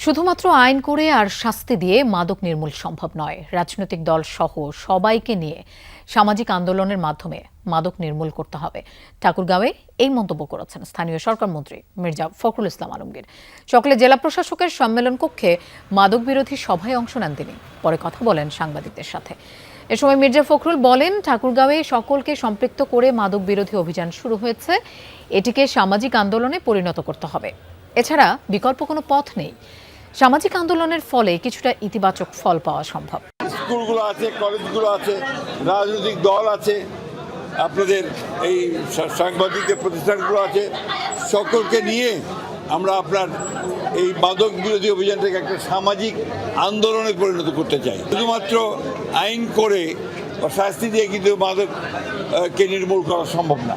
শুধুমাত্র আইন করে আর শাস্তি দিয়ে মাদক নির্মূল সম্ভব নয়। রাজনৈতিক দল সহ সবাইকে নিয়ে সামাজিক আন্দোলনের মাধ্যমে মাদক নির্মূল করতে হবে। ঠাকুরগাঁওয়ে এই মন্তব্য করেছেন স্থানীয় সরকার মন্ত্রী মির্জা ফখরুল ইসলাম আলমগীর। সকালে জেলা প্রশাসকের সম্মেলন কক্ষে মাদক বিরোধী সভায় অংশ নেন তিনি। পরে কথা বলেন সাংবাদিকদের সাথে। এ সময় মির্জা ফখরুল বলেন, ঠাকুরগাঁওয়ে সকলকে সম্পৃক্ত করে মাদক বিরোধী অভিযান শুরু হয়েছে। এটিকে সামাজিক আন্দোলনে পরিণত করতে হবে। এছাড়া বিকল্প কোনো পথ নেই। সামাজিক আন্দোলনের ফলে কিছুটা ইতিবাচক ফল পাওয়া সম্ভব। স্কুলগুলো আছে, কলেজগুলো আছে, রাজনৈতিক দল আছে, আপনাদের এই সাংবাদিকদের প্রতিষ্ঠানগুলো আছে, সকলকে নিয়ে আমরা আপনার এই মাদক বিরোধী অভিযানটাকে একটা সামাজিক আন্দোলনে পরিণত করতে চাই। শুধুমাত্র আইন করে বা শাস্তি দিয়ে কিন্তু মাদককে নির্মূল করা সম্ভব না।